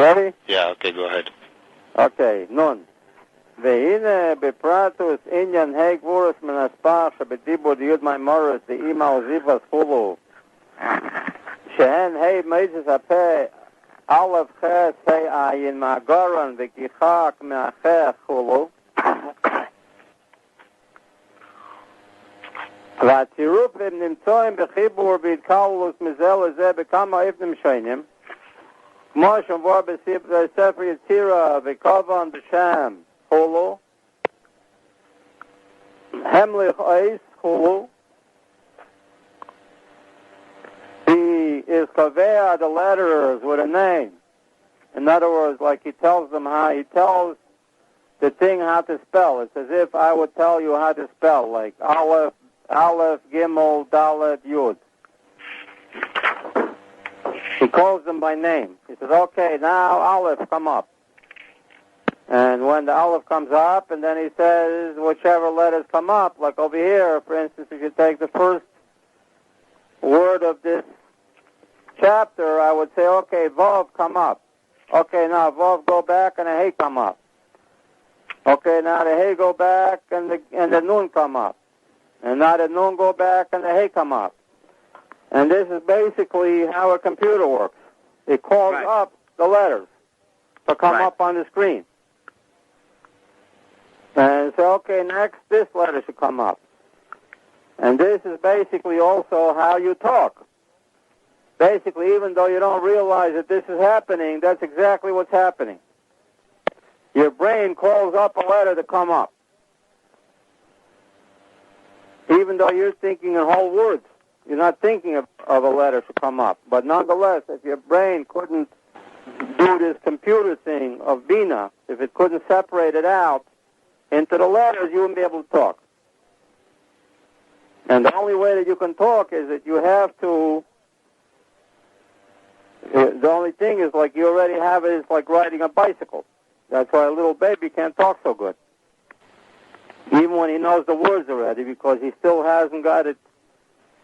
Ready? Yeah, okay, go ahead. Okay, nun. והנה בפרטוס עניין הגבורס מן הספר שבדיבור דיוד מימורס דאימא וזיבס חולו שהן מייזס הפה א' חס עין מהגורן וגיחק מהחך חולו והצירוף הם נמצאים בחיבור והתקלוס מזה לזה בכמה אבנים שונים כמו שמבואר בספר יצירה וכוון בשם Hulu, Hemlich Eis, Hulu. He is kaveh the letters with a name. In other words, like he tells the thing how to spell. It's as if I would tell you how to spell, like Aleph, Gimel, Dalet, Yud. He calls them by name. He says, okay, now Aleph, come up. And when the Aleph comes up, and then he says whichever letters come up, like over here, for instance, if you take the first word of this chapter, I would say, okay, Vav, come up. Okay, now Vav, go back, and the Hey come up. Okay, now the Hey go back, and the Nun come up. And now the Nun go back, and the Hey come up. And this is basically how a computer works. It calls up the letters to come up on the screen. And say, okay, next, this letter should come up. And this is basically also how you talk. Basically, even though you don't realize that this is happening, that's exactly what's happening. Your brain calls up a letter to come up. Even though you're thinking in whole words, you're not thinking of a letter to come up. But nonetheless, if your brain couldn't do this computer thing of Bina, if it couldn't separate it out into the letters, you wouldn't be able to talk. And the only way that you can talk is that you have to, the only thing is like you already have it is like riding a bicycle. That's why a little baby can't talk so good. Even when he knows the words already, because he still hasn't got it,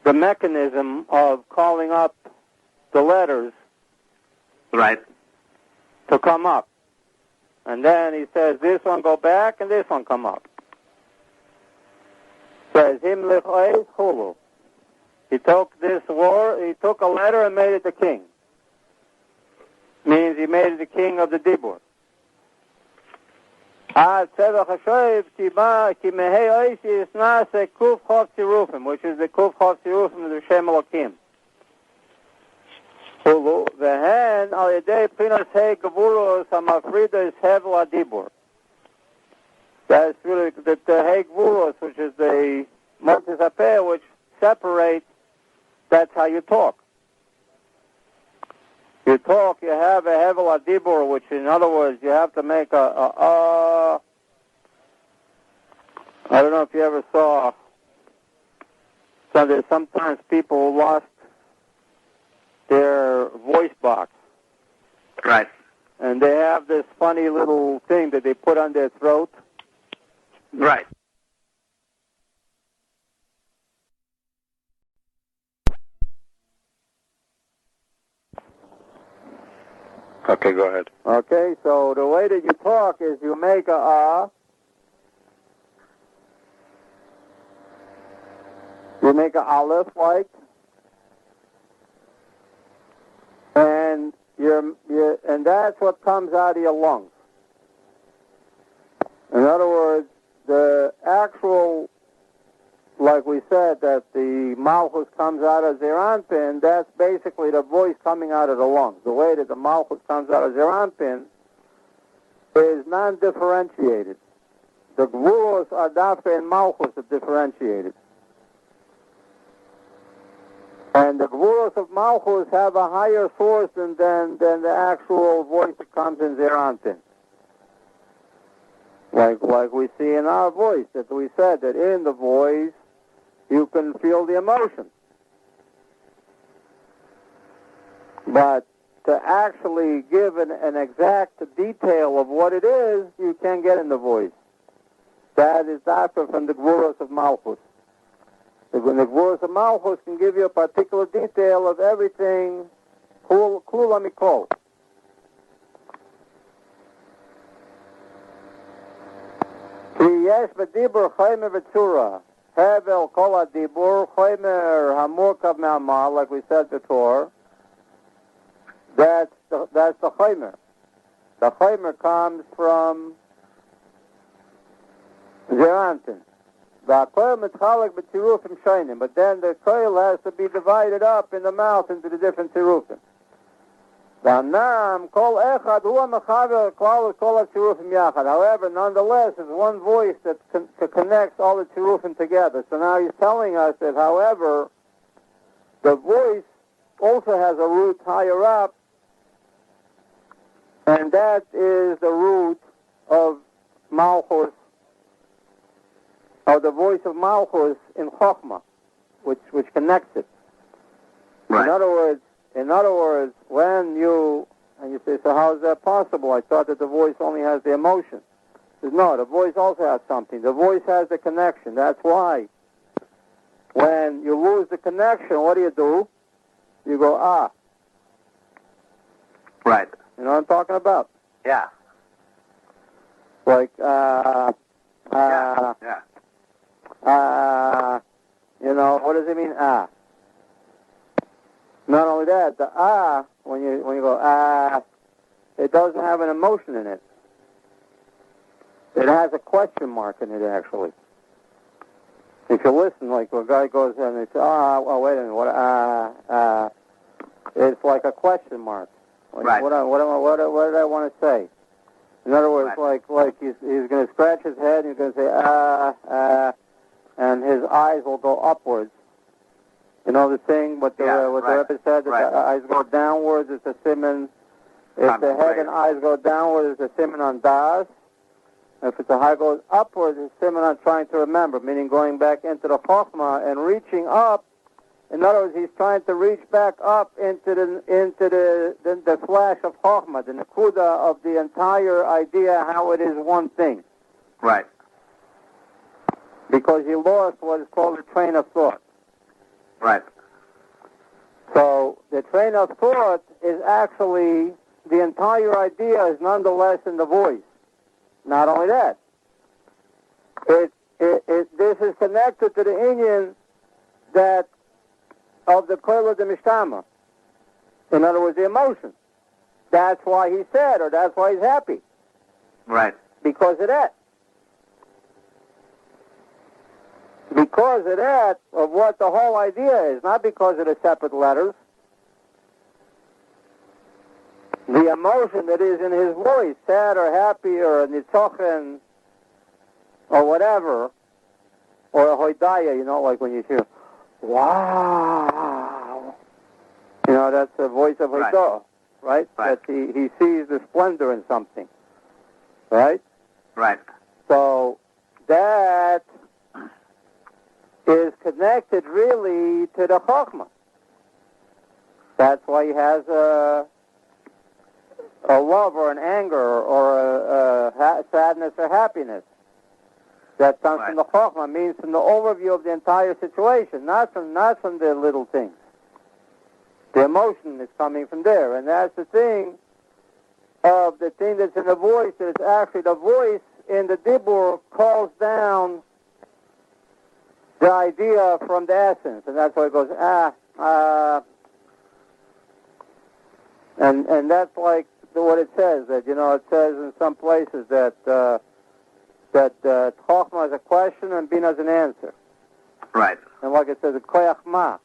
the mechanism of calling up the letters to come up. And then he says, this one go back, and this one come up. Says, Himlich Eis Hulu. He took this word, he took a letter and made it the king. Means he made it the king of the Dibur. Seder Hishtalshelut ki mehei Eis yisnase kuf chav tzirufim, which is the kuf chav tzirufim of the Shem Elokim. Hulu, vehen al yedei prinas hei gevurus hamafridas hevel adibur. That's really the hei gevurus, which is the motis apeh, which separates, that's how you talk. You talk, you have a hevel adibur, which in other words, you have to make I don't know if you ever saw, sometimes people who lost their voice box. Right. And they have this funny little thing that they put on their throat. Right. Okay, go ahead. Okay, so the way that you talk is you make you make a aleph like, and and that's what comes out of your lungs. In other words, the actual, like we said, that the malchus comes out of Zeranpin, that's basically the voice coming out of the lungs. The way that the malchus comes out of Zeranpin is non-differentiated. The gvuros, adafe, and malchus are differentiated. And the gvuros of malchus have a higher source than the actual voice that comes in Zeranpin. Like we see in our voice, that we said that in the voice you can feel the emotion. But to actually give an exact detail of what it is, you can't get in the voice. That is different from the gvuros of malchus. The gvuros of malchus can give you a particular detail of everything, kula mikol. Yes, b'dibur chaymer v'tzura. Hevel kol adibur chaymer hamurkav me'amal, like we said before. That's the chaymer. The chaymer comes from zerantin. The koil mitchalek b'tzirufim shaynim, but then the koil has to be divided up in the mouth into the different tzirufim. However, nonetheless, there's one voice that connects all the tzirufim together. So now he's telling us that, however, the voice also has a root higher up, and that is the root of Malchus, or the voice of Malchus in Chokhmah, which connects it. Right. In other words, when you say, so how is that possible? I thought that the voice only has the emotion. He says, no, the voice also has something. The voice has the connection. That's why when you lose the connection, what do? You go, ah. Right. You know what I'm talking about? Yeah. Like, Yeah. you know, what does it mean, ah? Not only that, the when you go it doesn't have an emotion in it. It has a question mark in it, actually. If you listen, like a guy goes in and they say, well, wait a minute, what, it's like a question mark. Like, right. What did I want to say? In other words, right. like he's going to scratch his head and he's going to say, and his eyes will go upwards. You know the thing, what the Rebbe said, that the eyes go downwards, it's a siman. If the head and eyes go downwards, it's a siman on das. If the eye goes upwards, it's a siman on trying to remember, meaning going back into the chokhmah and reaching up. In other words, he's trying to reach back up into the flash of chokhmah, the nekuda of the entire idea, how it is one thing. Right. Because he lost what is called a train of thought. Right. So the train of thought is actually, the entire idea is nonetheless in the voice. Not only that, this is connected to the inyan that of the koil of the mishtama. In other words, the emotion. That's why he's sad, or that's why he's happy. Right. Because of that. Because of that, of what the whole idea is, not because of the separate letters. The emotion that is in his voice, sad or happy or nitzochen or whatever, or a hoidaya, you know, like when you hear, wow. You know, that's the voice of hoidah, right? That he sees the splendor in something, right? Right. So that is connected really to the chokhmah. That's why he has a love or an anger or a sadness or happiness. That comes from the chokhmah, means from the overview of the entire situation, not from the little things. The emotion is coming from there, and that's the thing of the thing that's in the voice. That it's actually the voice in the dibur calls down the idea from the essence, and that's why it goes and that's like what it says. That it says in some places that chokhmah is a question and bina is an answer. Right. And like it says, a koyach ma.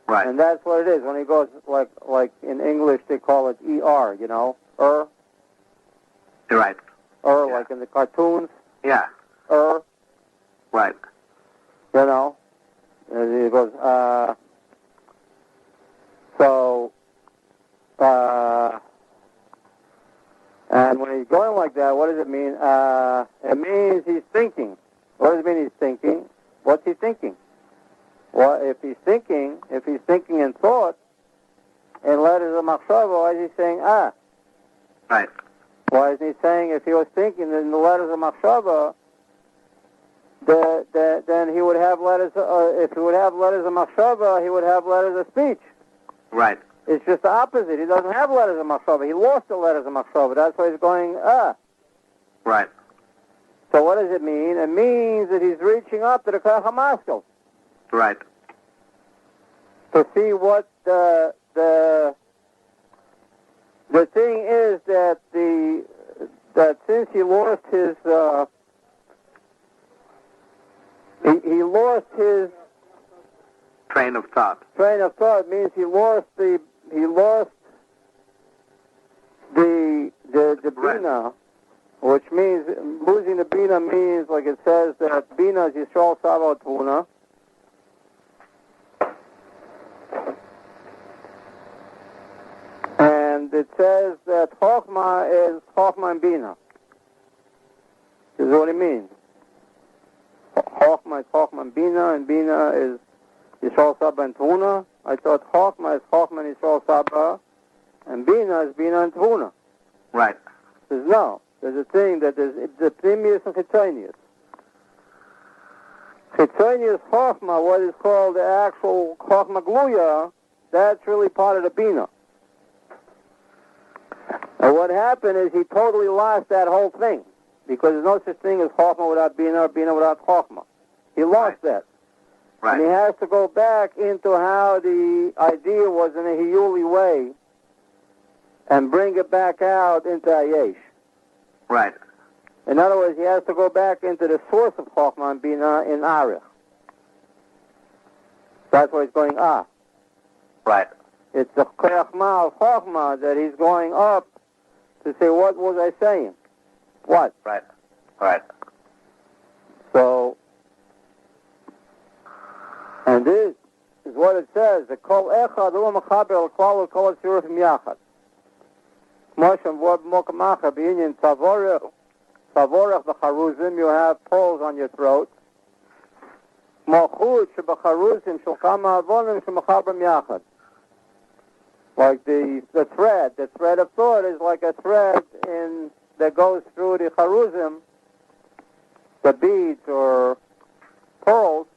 Right. And that's what it is. When he goes like in English they call it er. Right. Like in the cartoons. Yeah. Right. And he goes, and when he's going like that, what does it mean? It means he's thinking. What does it mean he's thinking? What's he thinking? Well, if he's thinking in thought, in letters of machshava, why is he saying, Right. Why isn't he saying, if he was thinking in the letters of machshava, then he would have letters, if he would have letters of machshava, he would have letters of speech. Right. It's just the opposite. He doesn't have letters of machshava. He lost the letters of machshava. That's why he's going, Right. So what does it mean? It means that he's reaching up to the Koach HaMaskil. Right. To see what the thing is that since he lost his he lost his Train of thought. Train of thought means he lost the bina, which means losing the bina means, like it says, that bina is Yisrael Saba Tvuna. And it says that Chokhmah is Chokhmah and Bina. This is what it means. Chokhmah is Chokhmah and Bina is Yisrael Saba and Tvuna. I thought Chokhmah is Chokhmah and Yisrael Saba, and Bina is Bina and Tvuna. Right. There's no. There's a thing that there's the Pnimius and Chitzonius. Chitzonius Chokhmah, what is called the actual Chokhmah Gluya, that's really part of the Bina. And what happened is he totally lost that whole thing, because there's no such thing as Chokhmah without Bina or Bina without Chokhmah. He lost that. Right. And he has to go back into how the idea was in a Hiyuli way and bring it back out into Ayesh. Right. In other words, he has to go back into the source of Chokhmah and Bina in Arich. That's where he's going up. Right. It's the Koyachma of Chokhmah that he's going up to say, what was I saying? What? Right. Right. So, and this is what it says, the Kol Echad Hu Mechaber Al Klal Kol HaTzirufim Yachad. Moshem Vor B'Mokamacha B'Inyan Tavorech B'Charuzim, you have poles on your throat. Mochut Sheb'Charuzim Shulchama Avonim Shemechaberim Yachad. Like the thread of thought is like a thread that goes through the charuzim, the beads or pearls,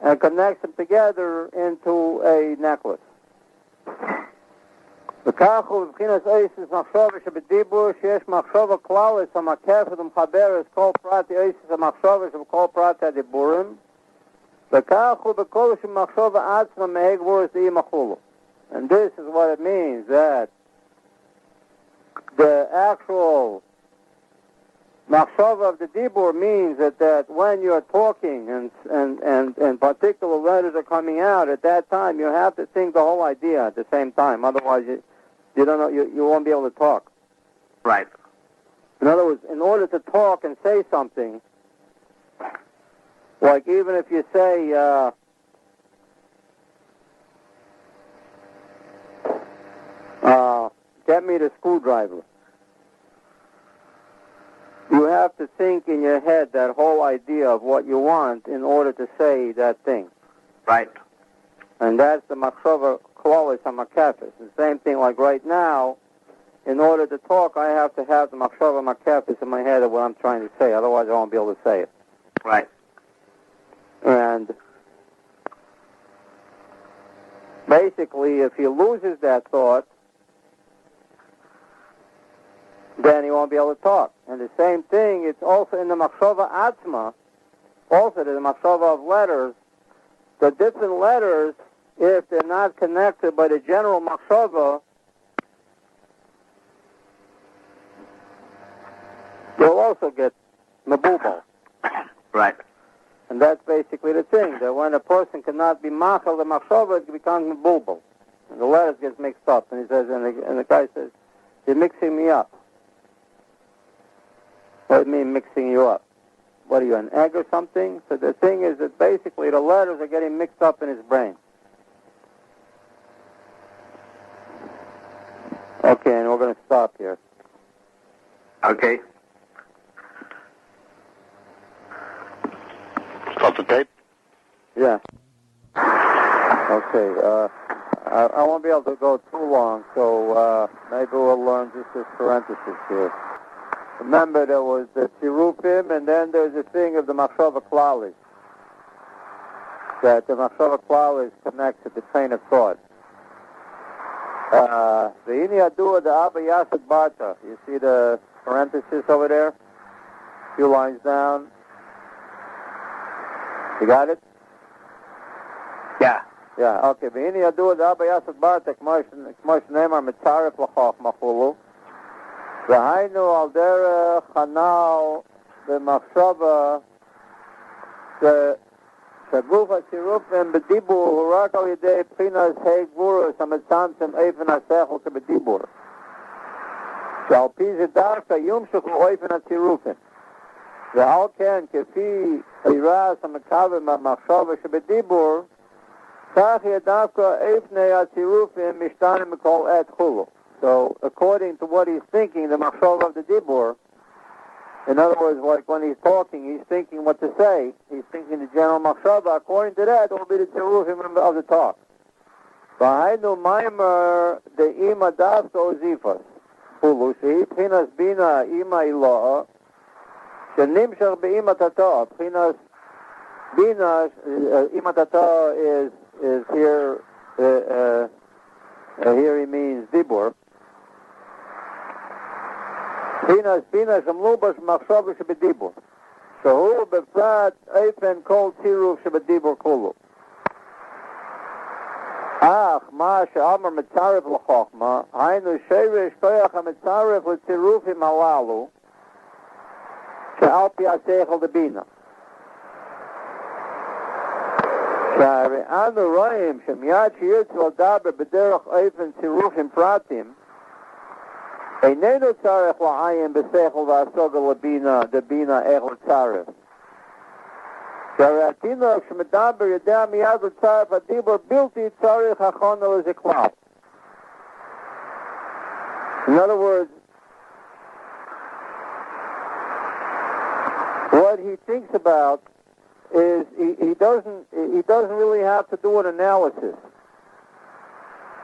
and connects them together into a necklace. V'kachu v'chinas oisis machshava shebedibur sheyesh machshava klalis hamakefet umchaberes kol prati oisis hamachshava shebekol prati hadiburim. V'kachu b'kol shemachshava atzma me'egvur z'imachulu. And this is what it means, that the actual machshava of the dibur means that when you're talking and particular letters are coming out, at that time you have to think the whole idea at the same time. Otherwise, you don't know, you won't be able to talk. Right. In other words, in order to talk and say something, like even if you say, get me the screwdriver. You have to think in your head that whole idea of what you want in order to say that thing. Right. And that's the machshava klalis hamakefes. The same thing like right now, in order to talk, I have to have the machshava makefes in my head of what I'm trying to say. Otherwise, I won't be able to say it. Right. And basically, if he loses that thought, then he won't be able to talk. And the same thing, it's also in the machshava atzma, also the machshava of letters, the different letters, if they're not connected by the general machshava, they'll also get mabubal. Right. And that's basically the thing, that when a person cannot be machal the machshava, it becomes mabubal. And the letters get mixed up. And he says, and the guy says, you're mixing me up. What do you mean mixing you up? What are you, an egg or something? So the thing is that basically the letters are getting mixed up in his brain. Okay, and we're going to stop here. Okay. Stop the tape? Yeah. Okay, I won't be able to go too long, so maybe we'll learn just this parenthesis here. Remember, there was the tzirufim, and then there's the thing of the machshava klalis. That the machshava klalis connects to the train of thought. The ini adua the Abba Yasad Barta. You see the parenthesis over there? A few lines down. You got it? Yeah. Yeah, okay. V'hini yadu Rabbi Yossi Markel k'mo sheneimar mitzaref l'chochma chulu. V'hainu al derech hanal b'machshava שגוף הצירופים בדיבור הוא רק על ידי בחינת הגבורס המצמצם איפן השכל שבדיבור. שעל פי זה דווקא יומשכו איפן הצירופים. ועל כן כפי הירס המקווה מהמחשבה שבדיבור, כך יהיה דווקא איפני הצירופים משתנים מכל עת חולו. So according to what he's thinking, the machshava of the dibur, in other words, like when he's talking, he's thinking what to say. He's thinking the general machshava. According to that, it will be the tzirufim of the talk. V'hainu maimer the ima davko zifas. Hulu shehi pchinas bina ima iloha shenimshach beima tata. Pchinas bina ima tata is here. Here he means dibur. Pinas Shamlubash Machshava Shabedibur. Shahu Befrat Eifen Kol Tiruf Shabedibur Kulu. Ach, Ma Sha'amar Mitzaref L'Chochma, Hainu Sheirish Koyach HaMitzaref L'Tirufim Halalu, Sha'al Pi HaSeichel Debina. Sha'ari'anu Roim Shemiyad Shiyitz L'Daber B'derech Eifen Tirufim Pratim, Einenu tzarech la'ayin b'seichel v'asoga l'bina, debina ech l'tzarech. Sharatina sh'medaber yedea miyad l'tzarech v'dibur bilti tzarech hachona l'ziklal. In other words, what he thinks about is he doesn't really have to do an analysis.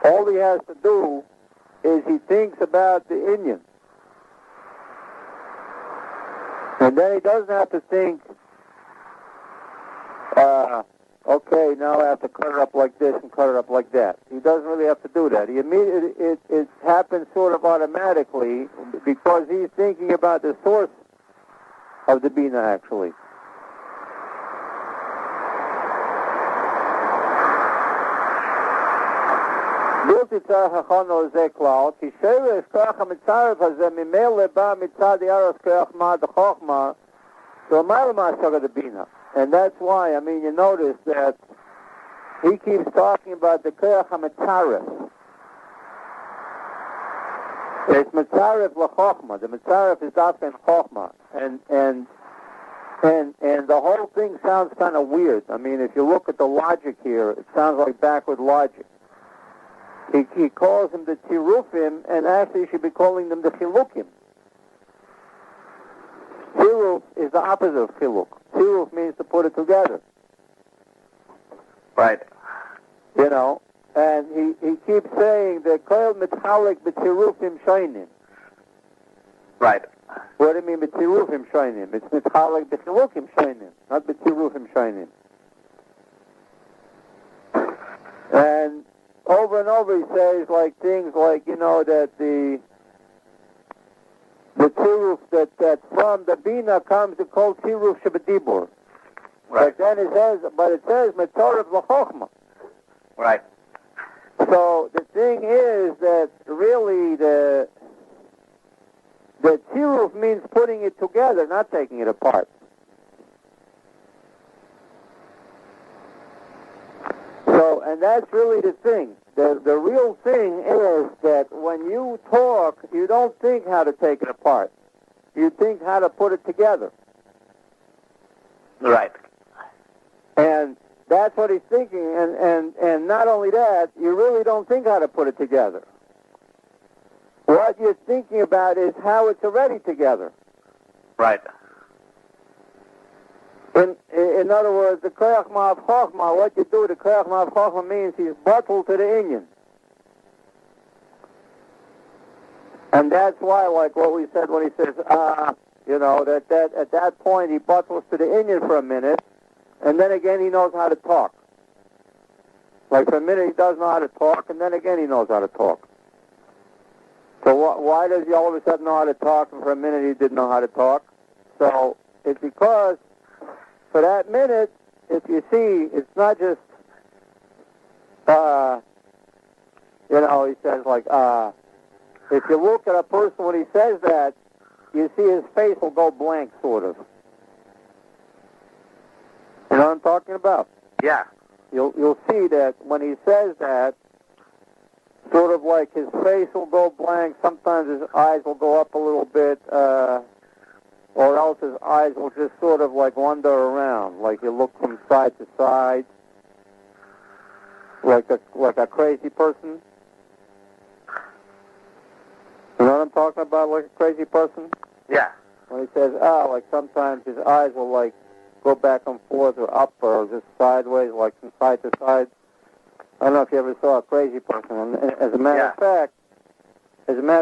All he has to do is he thinks about the Indian. And then he doesn't have to think, okay, now I have to cut it up like this and cut it up like that. He doesn't really have to do that. It happens sort of automatically because he's thinking about the source of the Bina, actually. בלתי צריך הכונו לזה כלל, כי שרש כוח המצרף הזה ממילא בא מצד ירס כוח מה דחוכמה, שלמעלה מהשגה דבינה. And that's why, I mean, you notice that he keeps talking about the koach hamitzaref. It's mitzaref l'chochma. The mitzaref is dafka in chochma. And the whole thing sounds kind of weird. I mean, if you look at the logic here, it sounds like backward logic. He calls them the tirufim, and actually he should be calling them the chilukim. Tiruf is the opposite of chiluk. Tiruf means to put it together. Right. You know, and he keeps saying that koil mitchalik b'tirufim shainim. Right. What do you mean b'tirufim shainim? It's mitchalik b'chilukim shainim, not b'tirufim shainim. And over and over he says like things like, you know, that the tiruf that from the bina comes to call tiruf shabadibur. Right. But then it says metoref l'chochma. Right. So the thing is that really the tiruf means putting it together, not taking it apart. So, and that's really the thing. The real thing is that when you talk, you don't think how to take it apart. You think how to put it together. Right. And that's what he's thinking. And not only that, you really don't think how to put it together. What you're thinking about is how it's already together. Right. In other words, the koach ma'av chochma, what you do, the koach ma'av chochma means he's bottled to the Indian. And that's why, like what we said when he says, you know, that at that point he bottles to the Indian for a minute, and then again he knows how to talk. Like for a minute he doesn't know how to talk, and then again he knows how to talk. So why does he all of a sudden know how to talk, and for a minute he didn't know how to talk? So It's because for that minute, if you see, it's not just, he says like, if you look at a person when he says that, you see his face will go blank, sort of. You know what I'm talking about? Yeah. You'll see that when he says that, sort of like his face will go blank. Sometimes his eyes will go up a little bit, or else his eyes will just sort of like wander around, like you look from side to side, like a crazy person. You know what I'm talking about, like a crazy person? Yeah. When he says, like sometimes his eyes will like go back and forth or up or just sideways, like from side to side. I don't know if you ever saw a crazy person. And as a matter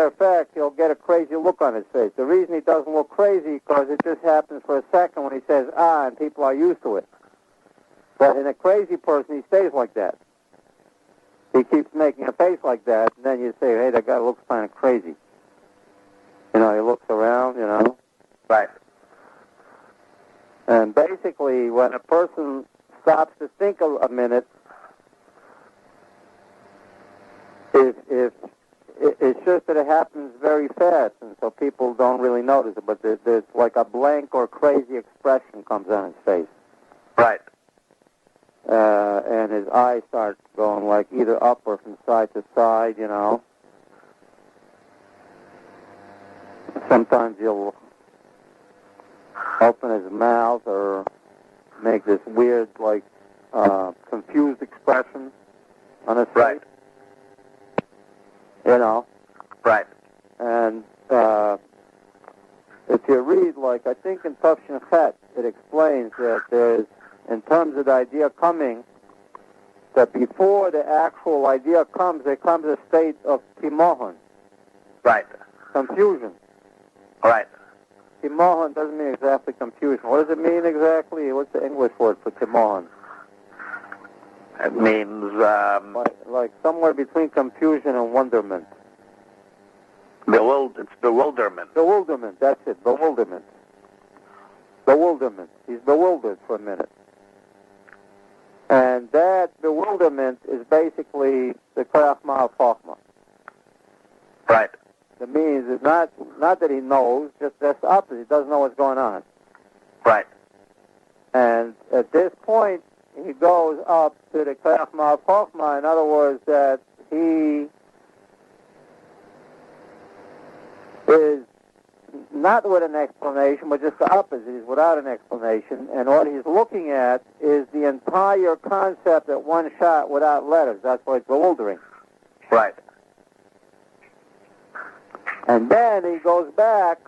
of fact, he'll get a crazy look on his face. The reason he doesn't look crazy because it just happens for a second when he says and people are used to it. But in a crazy person, he stays like that. He keeps making a face like that, and then you say, hey, that guy looks kind of crazy. He looks around, Right. And basically, when a person stops to think a minute, if it's just that it happens very fast, and so people don't really notice it, but there's like a blank or crazy expression comes on his face. Right. And his eyes start going like either up or from side to side, Sometimes he'll open his mouth or make this weird, like, confused expression on his face. Right. Right. And if you read, like, I think in Tafshin Chet, it explains that there's, in terms of the idea coming, that before the actual idea comes, there comes a state of timohon. Right. Confusion. Right. Timohon doesn't mean exactly confusion. What does it mean exactly? What's the English word for timohon? It means like somewhere between confusion and wonderment. It's bewilderment. Bewilderment, that's it, bewilderment. Bewilderment. He's bewildered for a minute. And that bewilderment is basically the koyach ma'al chochmah. Right. That means it's not that he knows, just that's the opposite. He doesn't know what's going on. Right. And at this point, he goes up to the koyach ma'al chochmah. In other words, that he is not with an explanation, but just the opposite. He's without an explanation. And what he's looking at is the entire concept at one shot without letters. That's why it's bewildering. Right. And then he goes back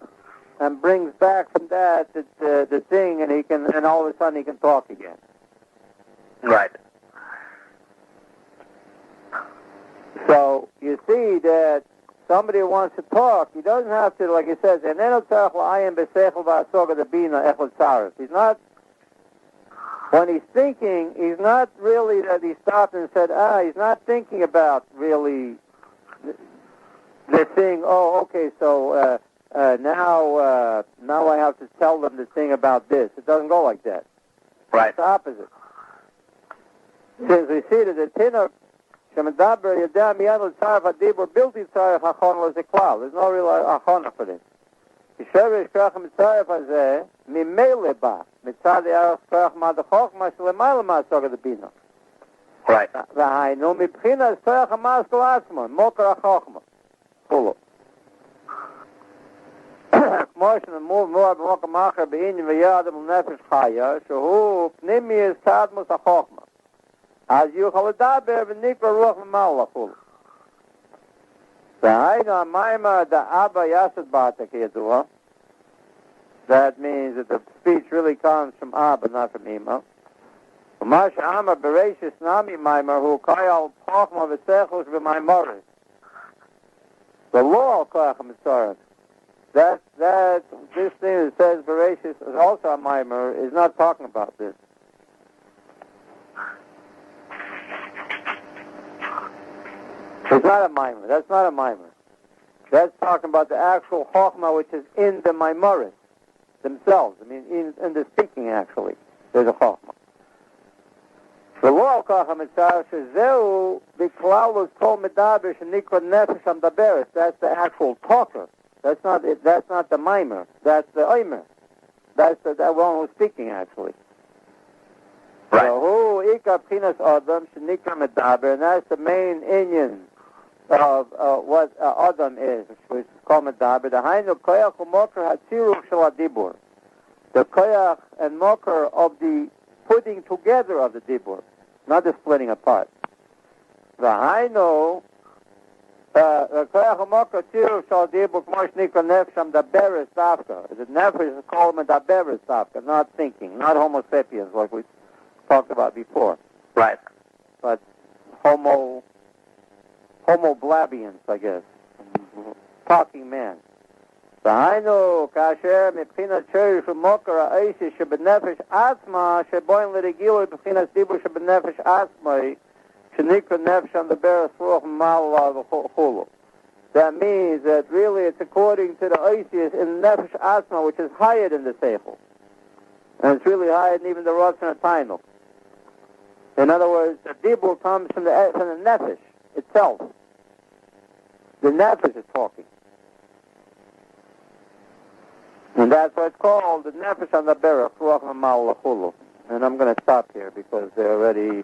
and brings back from that the thing, and all of a sudden he can talk again. Right. So you see that somebody who wants to talk, he doesn't have to, like he says, he's not, when he's thinking, he's not really that he stopped and said, he's not thinking about really the thing, okay, so now I have to tell them the thing about this. It doesn't go like that. Right. It's the opposite. Since we see that the Tinuk, there's no real achona for this. Right. As you holidaber v'nikra ruach v'mal lachul. That means that the speech really comes from Abba, not from Ima. U'masha Amar Bereshis Nami Maimar Hu Kayal Chochma V'Sechus V'Maimaris. The law of Koyach HaMitzarim. That this thing that says Bereshis is also a Maimar is not talking about this. It's not a Maimar. That's not a Maimar. That's talking about the actual Chochmah which is in the Maimaris. themselves. I mean, in the speaking, actually, there's a chokhmah. ולא ככה מצער שזהו בכללות כל מדבר שנקרא נפש המדברת. That's the actual talker. That's not it. That's not the mimer. That's the oimer. That's the one who's speaking, actually. Right. So who ikar pchinas adam shenikra medaber, and that's the main inyan of what adam is, which is called medaber. The hainu koyach u'moker hatziruch shel hadibur. The koyach and moker of the putting together of the dibur, not the splitting apart. The hainu koyach u'moker hatziruch shel hadibur k'mo shenikra nefesh hamdaberes dafka. The nefesh is called medaberes dafka, not thinking, not homo sapiens like we talked about before. Right. But homo blabians, I guess. Talking man. V'hainu kasher mibchinas sherish u'mokar ha'eisi shebenefesh atzma sheboin l'regilu b'chinas dibur shebenefesh atzma shenikra nefesh on the beres ruach ma'ala v'chulu. That means that really it's according to the oisius in nefesh atzma, which is higher than the seichel. And it's really higher than even the rotzen atainu. In other words, the dibur comes from the nefesh itself. The nefesh is talking. And that's what it's called, the nefesh on the berach, ruach ma'al l'chulu. And I'm going to stop here because they're already